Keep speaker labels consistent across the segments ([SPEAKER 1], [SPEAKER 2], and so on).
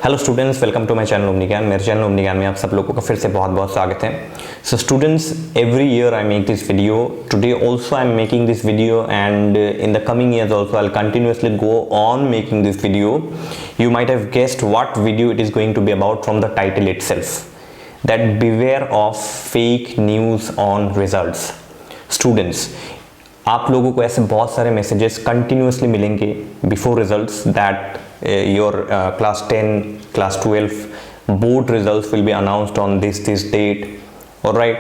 [SPEAKER 1] Hello students, welcome to my channel Omni Gyan. मेरे channel Omni ज्ञान में आप सब लोगों का फिर से बहुत बहुत स्वागत है। So students, every year I make this video. Today also I am making this video and in the coming years also I will continuously go on making this video. You might have guessed what video it is going to be about from the title itself, that beware of fake news on results. Students, आप लोगों को ऐसे बहुत सारे messages continuously मिलेंगे before results that your class 10, class 12 board results will be announced on this date. All right,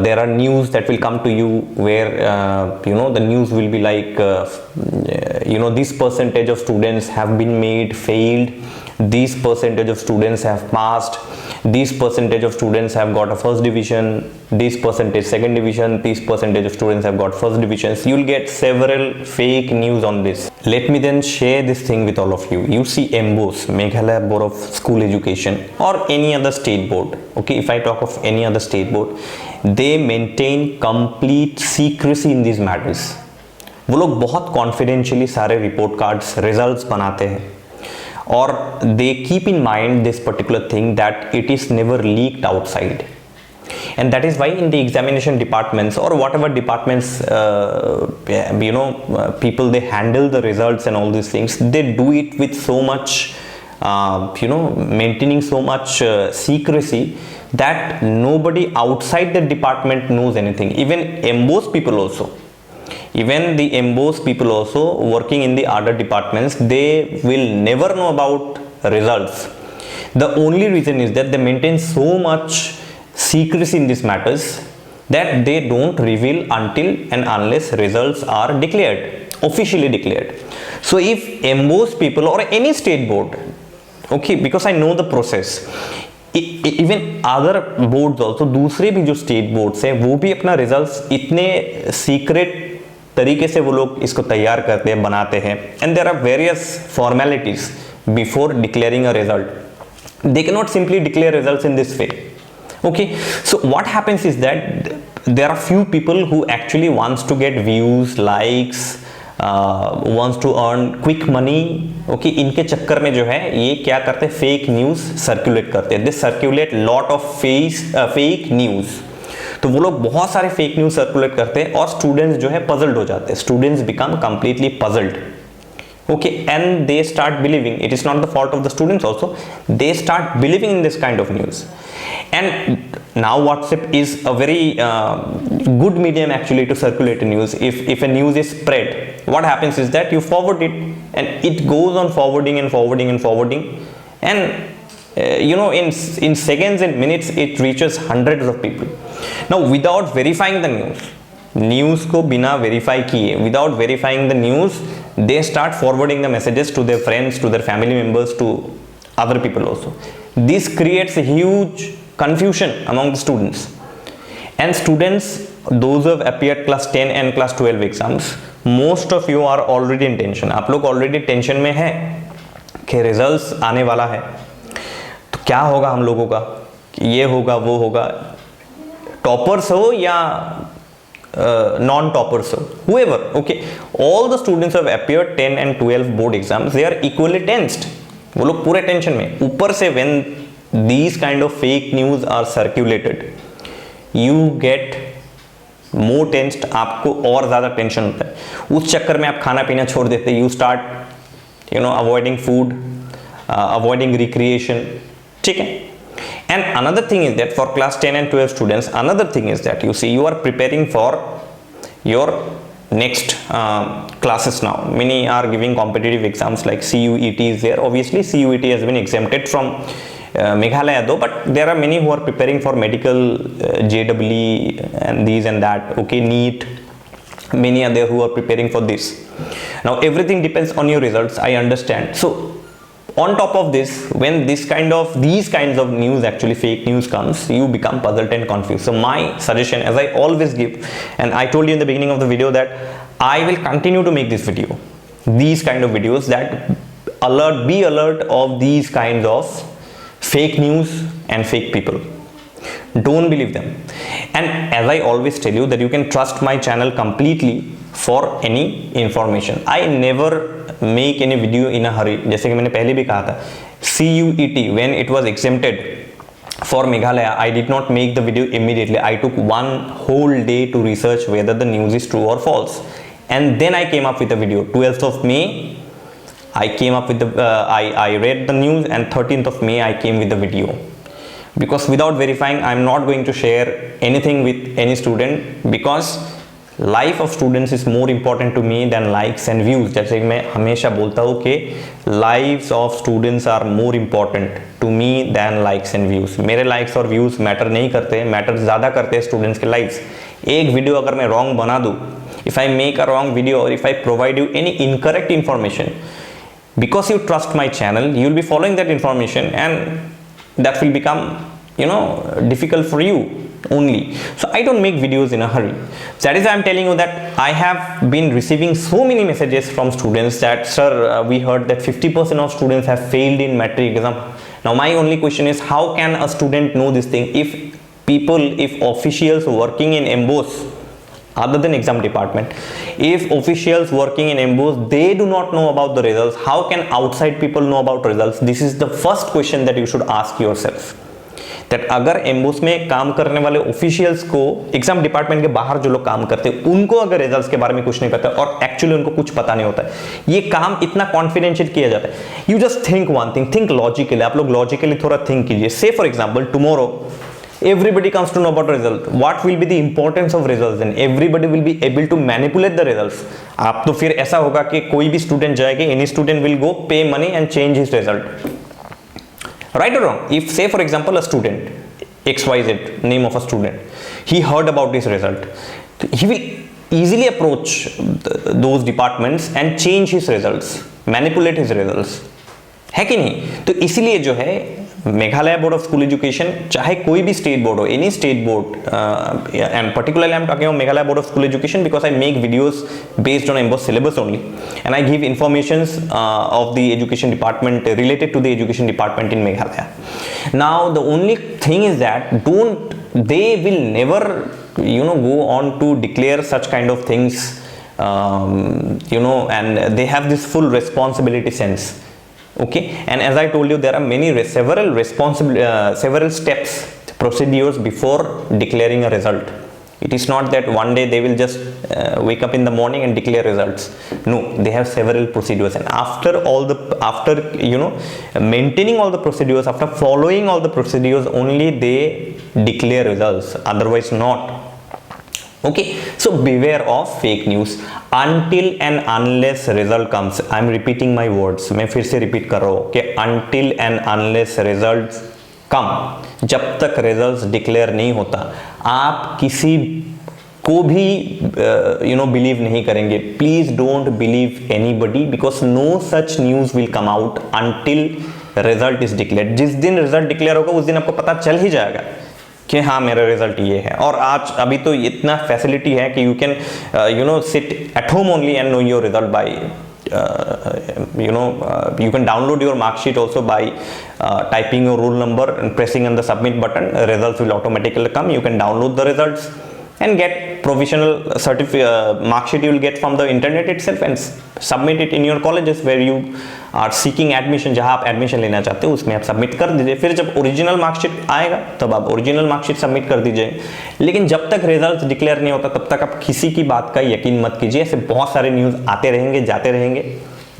[SPEAKER 1] there are news that will come to you where the news will be like this percentage of students have been made failed, this percentage of students have passed, this percentage of students have got a first division, this percentage second division, this percentage of students have got first divisions. You will get several fake news on this. Let me then share this thing with all of you. You see MBOS, Meghalaya Board of School Education, or any other state board. Okay, if I talk of any other state board, they maintain complete secrecy in these matters. वो लोग बहुत confidentiality सारे report cards, results बनाते हैं और they keep in mind this particular thing that it is never leaked outside. And that is why in the examination departments or whatever departments people they handle the results and all these things, they do it with so much maintaining so much secrecy that nobody outside the department knows anything. Even MBOS people also, even the MBOS people also working in the other departments, they will never know about results. The only reason is that they maintain so much secrecy in these matters that they don't reveal until and unless results are declared, officially declared. So if MBOS people or any state board, okay, because I know the process, even other boards also, दूसरे भी जो state boards हैं वो भी अपना results इतने secret तरीके से वो लोग इसको तैयार करते हैं, बनाते हैं, and there are various formalities before declaring a result. They cannot simply declare results in this way. Okay, so what happens is that there are few people who actually wants to get views, likes, wants to earn quick money. Okay, इनके चक्कर में जो है ये क्या करते हैं, fake news circulate करते हैं. They circulate lot of fake news. तो वो लोग बहुत सारे फेक न्यूज सर्कुलेट करते हैं और स्टूडेंट्स जो है पजल्ड हो जाते हैं. Students become completely puzzled. Okay, and they start believing. It is not the fault of the students also. They start believing in this kind of news. And now WhatsApp is a very good medium actually to circulate a news. If a news is spread, what happens is that you forward it and it goes on forwarding and forwarding and forwarding, and in seconds and minutes it reaches hundreds of people. Now without verifying the news को बिना verify किए, without verifying the news, they start forwarding the messages to their friends, to their family members, to other people also. This creates a huge confusion among the students. And students, those who have appeared class 10 and class 12 exams, most of you are already in tension. आप लोग already tension में हैं कि results आने वाला है, तो क्या होगा हम लोगों का, ये होगा वो होगा, टॉपर्स हो या non-toppers, whoever. Okay, all the students have appeared 10 and 12 board exams, they are equally tensed. वो लोग पूरे टेंशन में. ऊपर से when these kind of fake news are circulated, you get more tensed. आपको और ज़्यादा टेंशन होता है. उस चक्कर में आप खाना पीना छोड़ देते. You start avoiding food, avoiding recreation. ठीक है. And another thing is that for class 10 and 12 students, another thing is that you see you are preparing for your next classes now. Many are giving competitive exams like CUET is there. Obviously CUET has been exempted from Meghalaya though, but there are many who are preparing for medical, JEE and these and that. Okay, NEET. Many are there who are preparing for this. Now everything depends on your results, I understand. So on top of this, when these kinds of news, actually fake news comes, you become puzzled and confused. So my suggestion, as I always give, and I told you in the beginning of the video that I will continue to make this video, these kind of videos that be alert of these kinds of fake news and fake people. Don't believe them. And as I always tell you that you can trust my channel completely for any information. I never make any video in a hurry. जैसे कि मैंने पहले भी कहा था, CUET, when it was exempted for Meghalaya, I did not make the video immediately. I took one whole day to research whether the news is true or false, and then I came up with a video. 12th of May I came up with the I read the news, and 13th of May I came with the video, because without verifying I'm not going to share anything with any student, because life of students is more important to me than likes and views. जैसे कि मैं हमेशा बोलता हूँ कि lives of students are more important to me than likes and views. मेरे likes और views matter नहीं करते, मैटर ज़्यादा करते हैं स्टूडेंट्स के लाइफ्स। एक वीडियो अगर मैं रॉन्ग बना दूँ, if I make a wrong video और if I provide you any incorrect information, because you trust my channel, you will be following that information, and that will become, difficult for you only. So I don't make videos in a hurry. That is why I'm telling you that I have been receiving so many messages from students that, sir, we heard that 50% of students have failed in matric exam. Now my only question is, how can a student know this thing if officials working in MBOS, other than exam department, if officials working in MBOS, they do not know about the results, how can outside people know about results? This is the first question that you should ask yourself. That अगर MBOS में काम करने वाले officials को, exam department के बाहर जो लोग काम करते हैं, उनको अगर रिजल्ट्स के बारे में कुछ नहीं पता और एक्चुअली उनको कुछ पता नहीं होता है, ये काम इतना कॉन्फिडेंशियल किया जाता है। You just think one thing, think logically. आप लोग लॉजिकली थोड़ा थिंक कीजिए। से for example, tomorrow everybody comes to know about result. What will be the importance of results? And everybody will be able to manipulate the results. आप तो फिर ऐसा होगा कि कोई भी स्टूडेंट जाएगा, any student will go pay money and change his result. Right or wrong? If say for example a student XYZ, name of a student, he heard about this result, he will easily approach those departments and change his results, manipulate his results. है कि नहीं? तो इसीलिए जो है Meghalaya board of school education, चाहे कोई भी स्टेट बोर्ड हो, any state board, and particularly I'm talking about Meghalaya Board of School Education because I make videos based on MBOS syllabus only, and I give informations of the education department related to the education department in Meghalaya. Now the only thing is that they will never go on to declare such kind of things, and they have this full responsibility sense. Okay, and as I told you, there are several steps, procedures before declaring a result. It is not that one day they will just wake up in the morning and declare results. No, they have several procedures, and after maintaining all the procedures, after following all the procedures, only they declare results, otherwise not. Okay, so beware of fake news until and unless result comes. I am repeating my words. मैं फिर से repeat कर रहा हूँ कि until and unless results come, जब तक results declare नहीं होता, आप किसी को भी believe नहीं करेंगे. Please don't believe anybody because no such news will come out until result is declared. जिस दिन result declare होगा उस दिन आपको पता चल ही जाएगा कि हाँ मेरा रिजल्ट ये है। और आज अभी तो इतना फैसिलिटी है कि you can sit at home only and know your result by you can download your mark sheet also by typing your roll number and pressing on the submit button. Results will automatically come. You can download the results and get provisional mark sheet you will get from the internet itself and submit it in your colleges where you are seeking admission. जहाँ आप admission लेना चाहते हो उसमें आप submit कर दीजिए। फिर जब ओरिजिनल मार्कशीट आएगा तब आप ओरिजिनल मार्कशीट सबमिट कर दीजिए। लेकिन जब तक रिजल्ट डिक्लेयर नहीं होता तब तक आप किसी की बात का यकीन मत कीजिए। ऐसे बहुत सारे न्यूज़ आते रहेंगे जाते रहेंगे।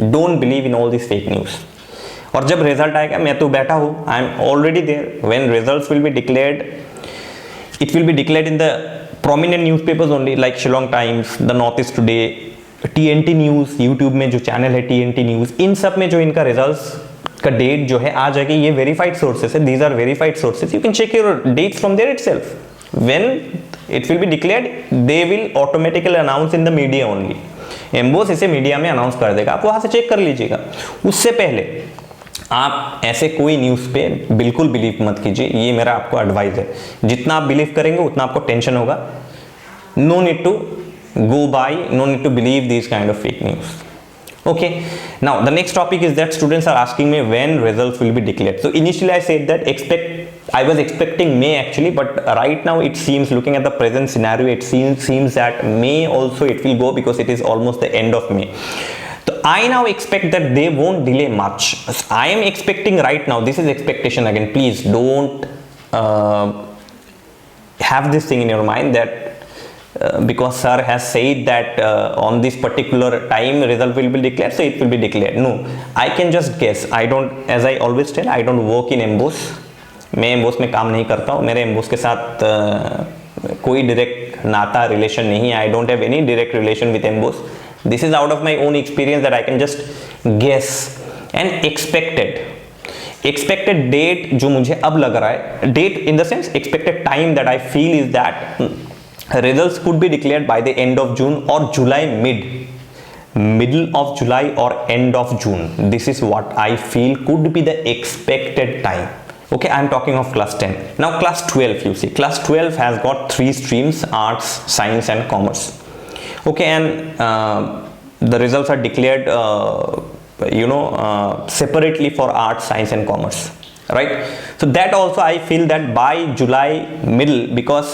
[SPEAKER 1] Don't believe in all this fake news. और जब रिजल्ट आएगा, मैं तो बैठा हूँ, I am already there. When results will be declared, it will be declared in the prominent newspapers only like Shillong Times, The Northeast Today, TNT News, YouTube में जो channel है TNT News, इन सब में जो इनका रिजल्ट्स का date जो है आ जाएगी। ये वेरीफाइड सोर्सेस है, these are verified sources, you can check your dates from there itself. When it will be declared, they will automatically announce in the media only. MBOS इसे मीडिया में announce कर देगा, आप वहाँ से चेक कर लीजिएगा। उससे पहले आप ऐसे कोई न्यूज़ पे बिल्कुल बिलीव मत कीजिए, ये मेरा आपको एडवाइस है। जितना आप बिलीव करेंगे उतना आपको टेंशन होगा। No need to go by, no need to believe these kind of fake news. Okay, now the next topic is that students are asking me when results will be declared. So initially I said that I was expecting May actually, but right now it seems, looking at the present scenario, it seems that May also it will go because it is almost the end of May. So I now expect that they won't delay much. I am expecting right now, this is expectation again, please don't have this thing in your mind that because sir has said that on this particular time result will be declared, so it will be declared. No, I can just guess. I don't, as I always tell, I don't work in emboss. मैं emboss में काम नहीं करता हूँ. मेरे emboss के साथ कोई डायरेक्ट नाता रिलेशन नहीं है. I don't have any direct relation with MBOSE. This is out of my own experience that I can just guess and expected date जो मुझे अब लग रहा है, date in the sense expected time that I feel is that results could be declared by the end of June or July middle of July or end of June. This is what I feel could be the expected time. Okay, I'm talking of class 10. Now class 12, you see, class 12 has got 3 streams: arts, science and commerce. Okay, and the results are declared separately for arts, science and commerce, right? So that also I feel that by July middle, because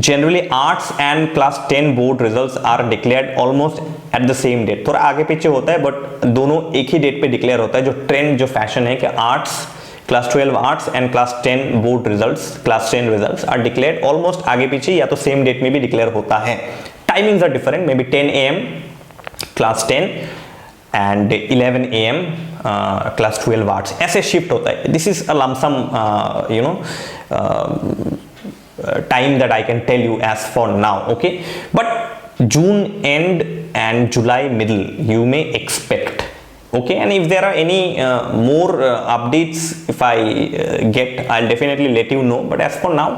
[SPEAKER 1] generally arts and class 10 board results are declared almost at the same date. थोड़ा आगे पीछे होता है but दोनों एक ही date पे declare होता है. जो ट्रेंड, जो फैशन है कि arts, class 12 arts and class 10 board results, class 10 results are declared almost आगे पीछे या तो सेम डेट में भी डिक्लेयर होता है. Timings are different, maybe 10 AM class 10 and 11 AM class 12 arts. ऐसे शिफ्ट होता है. This is a lump sum time that I can tell you as for now. Okay, but June end and July middle you may expect. Okay, and if there are any more updates, if I get, I'll definitely let you know. But as for now,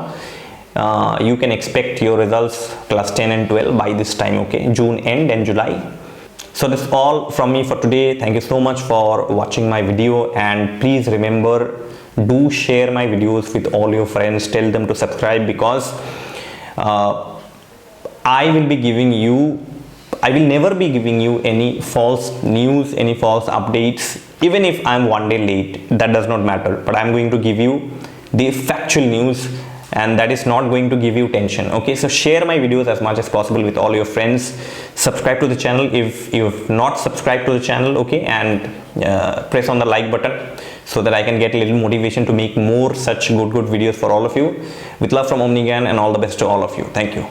[SPEAKER 1] you can expect your results class 10 and 12 by this time. Okay, June end and July. So that's all from me for today. Thank you so much for watching my video, and please remember, do share my videos with all your friends. Tell them to subscribe, because I will never be giving you any false news, any false updates. Even if I'm one day late, that does not matter, but I'm going to give you the factual news, and that is not going to give you tension. Okay, so share my videos as much as possible with all your friends. Subscribe to the channel if you've not subscribed to the channel. Okay, and press on the like button so that I can get a little motivation to make more such good videos for all of you. With love from Omni Gyan, and all the best to all of you. Thank you.